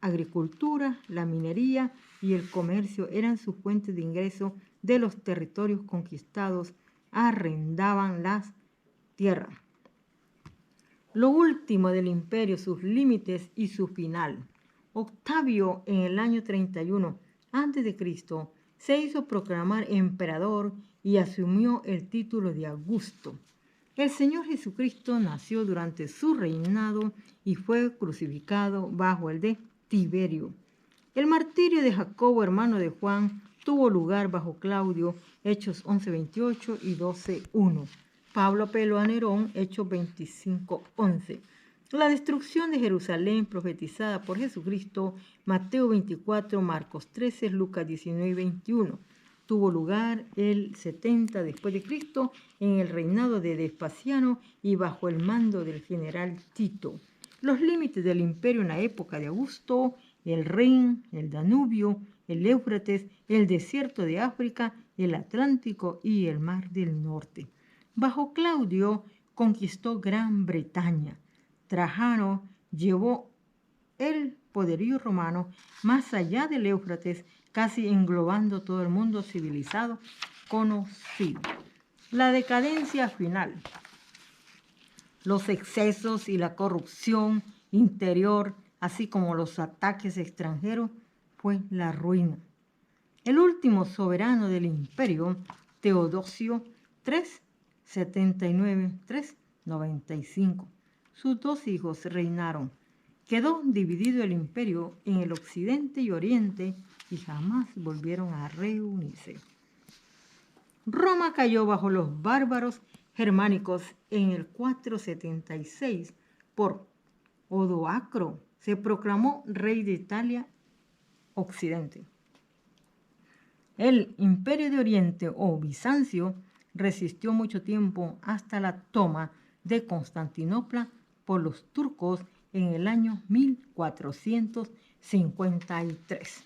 agricultura, la minería y el comercio eran sus fuentes de ingreso de los territorios conquistados, arrendaban las tierras. Lo último del imperio, sus límites y su final. Octavio, en el año 31 a.C., se hizo proclamar emperador y asumió el título de Augusto. El Señor Jesucristo nació durante su reinado y fue crucificado bajo el de Tiberio. El martirio de Jacobo, hermano de Juan, tuvo lugar bajo Claudio, Hechos 11:28 y 12:1. Pablo apeló a Nerón, Hechos 25:11. La destrucción de Jerusalén, profetizada por Jesucristo, Mateo 24, Marcos 13, Lucas 19:21. Tuvo lugar el 70 después de Cristo en el reinado de Vespasiano y bajo el mando del general Tito. Los límites del imperio en la época de Augusto: el Rin, el Danubio, el Éufrates, el desierto de África, el Atlántico y el Mar del Norte. Bajo Claudio conquistó Gran Bretaña. Trajano llevó el poderío romano más allá del Éufrates, casi englobando todo el mundo civilizado conocido. La decadencia final. Los excesos y la corrupción interior, así como los ataques extranjeros, fue la ruina. El último soberano del imperio, Teodosio III, 79-395. Sus dos hijos reinaron. Quedó dividido el imperio en el occidente y oriente y jamás volvieron a reunirse. Roma cayó bajo los bárbaros germánicos en el 476 por Odoacro. Se proclamó rey de Italia Occidente. El Imperio de Oriente o Bizancio resistió mucho tiempo hasta la toma de Constantinopla por los turcos en el año 1453.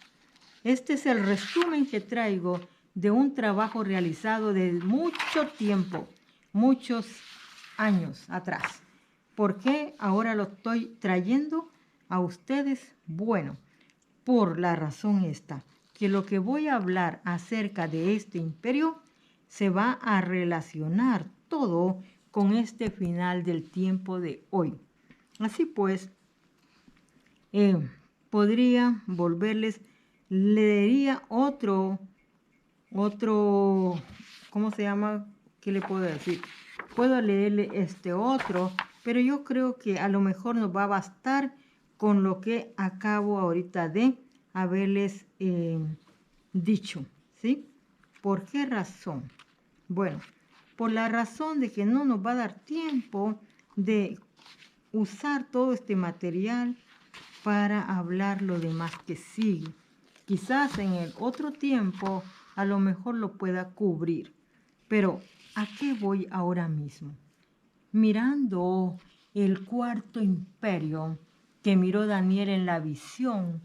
Este es el resumen que traigo de un trabajo realizado de mucho tiempo, muchos años atrás. ¿Por qué ahora lo estoy trayendo a ustedes? Bueno, por la razón esta, que lo que voy a hablar acerca de este imperio se va a relacionar todo con este final del tiempo de hoy. Así pues, podría volverles, leería otro, ¿cómo se llama? ¿Qué le puedo decir? Puedo leerle este otro, pero yo creo que a lo mejor nos va a bastar con lo que acabo ahorita de haberles dicho, ¿sí? ¿Por qué razón? Bueno, por la razón de que no nos va a dar tiempo de usar todo este material para hablar lo demás que sigue. Quizás en el otro tiempo a lo mejor lo pueda cubrir. Pero, ¿a qué voy ahora mismo? Mirando el cuarto imperio que miró Daniel en la visión,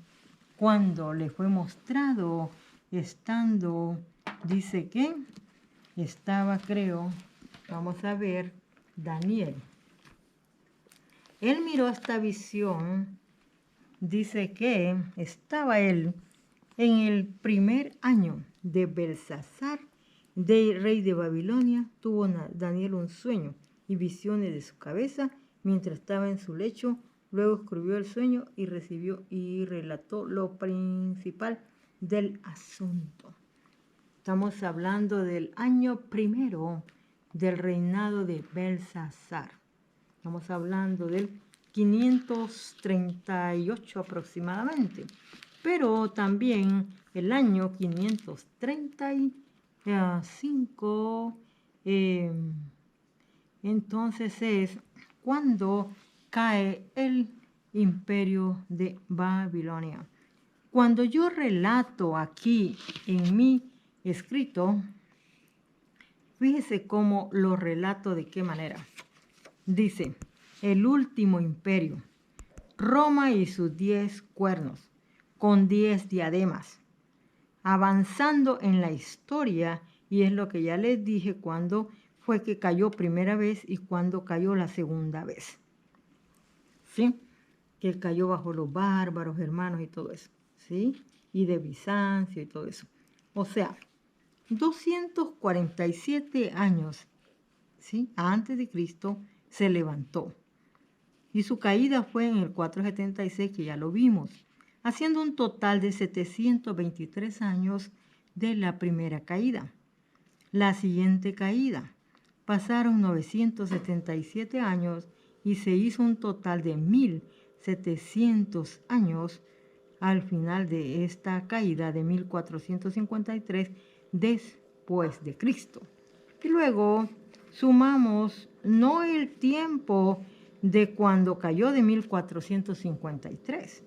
cuando le fue mostrado, estando, dice que estaba, creo, vamos a ver, Daniel. Él miró esta visión, dice que estaba él en el primer año de Belsasar, rey de Babilonia. Tuvo Daniel un sueño y visiones de su cabeza mientras estaba en su lecho. Luego escribió el sueño y recibió y relató lo principal del asunto. Estamos hablando del año primero del reinado de Belsasar. Estamos hablando del 538 aproximadamente. Pero también el año 535, entonces es cuando cae el imperio de Babilonia. Cuando yo relato aquí en mi escrito, fíjese cómo lo relato, de qué manera. Dice, el último imperio, Roma y sus 10 cuernos, con 10 diademas, avanzando en la historia, y es lo que ya les dije cuando fue que cayó primera vez y cuando cayó la segunda vez. ¿Sí? que cayó bajo los bárbaros, hermanos, y todo eso, ¿sí? Y de Bizancio y todo eso. O sea, 247 años, ¿sí? Antes de Cristo se levantó. Y su caída fue en el 476, que ya lo vimos, haciendo un total de 723 años de la primera caída. La siguiente caída, pasaron 977 años y se hizo un total de 1700 años al final de esta caída de 1453 después de Cristo. Y luego sumamos no el tiempo de cuando cayó de 1453,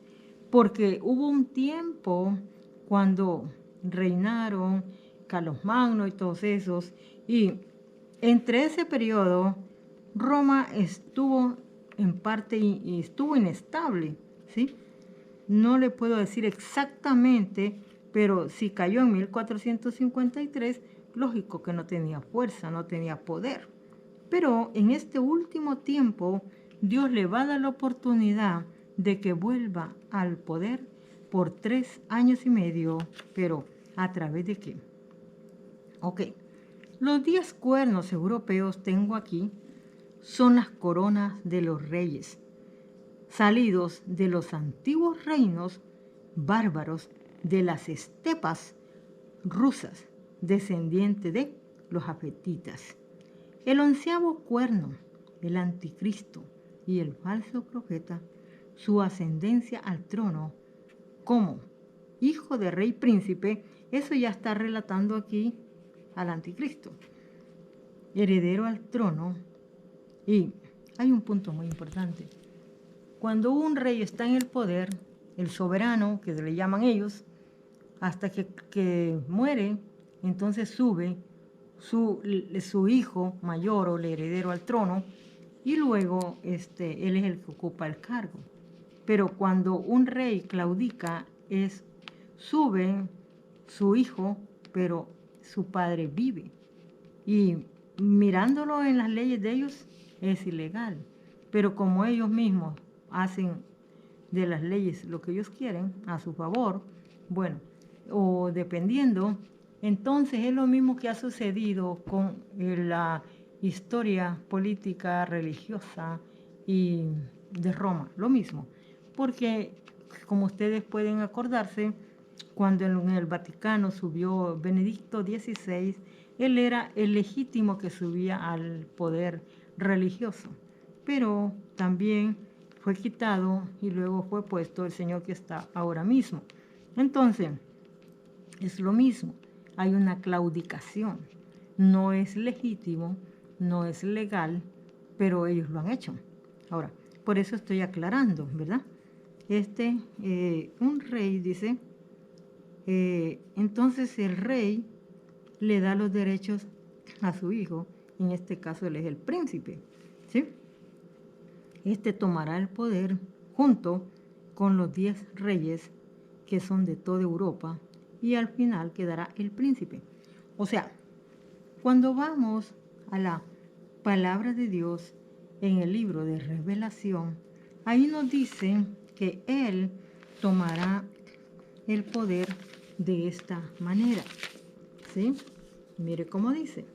porque hubo un tiempo cuando reinaron Carlomagno y todos esos, y entre ese periodo Roma estuvo en parte y estuvo inestable, ¿sí? No le puedo decir exactamente, pero si cayó en 1453, lógico que no tenía fuerza, no tenía poder. Pero en este último tiempo, Dios le va a dar la oportunidad de que vuelva al poder por 3 años y medio, pero ¿a través de qué? Ok, los 10 cuernos europeos tengo aquí son las coronas de los reyes, salidos de los antiguos reinos bárbaros de las estepas rusas, descendientes de los afetitas. El 11º cuerno, el anticristo y el falso profeta, su ascendencia al trono como hijo de rey príncipe, eso ya está relatando aquí al anticristo, heredero al trono. Y hay un punto muy importante. Cuando un rey está en el poder, el soberano, que le llaman ellos, hasta que muere, entonces sube su hijo mayor o el heredero al trono, y luego él es el que ocupa el cargo. Pero cuando un rey claudica, sube su hijo, pero su padre vive. Y mirándolo en las leyes de ellos, es ilegal. Pero como ellos mismos hacen de las leyes lo que ellos quieren a su favor, bueno, o dependiendo, entonces es lo mismo que ha sucedido con la historia política, religiosa y de Roma, lo mismo. Porque, como ustedes pueden acordarse, cuando en el Vaticano subió Benedicto XVI, él era el legítimo que subía al poder religioso, pero también fue quitado y luego fue puesto el Señor que está ahora mismo. Entonces, es lo mismo, hay una claudicación, no es legítimo, no es legal, pero ellos lo han hecho. Ahora, por eso estoy aclarando, ¿verdad? Un rey dice, entonces el rey le da los derechos a su hijo, en este caso él es el príncipe, ¿sí? Tomará el poder junto con los 10 reyes que son de toda Europa y al final quedará el príncipe. O sea, cuando vamos a la palabra de Dios en el libro de Revelación, ahí nos dice que Él tomará el poder de esta manera, ¿sí? Mire cómo dice.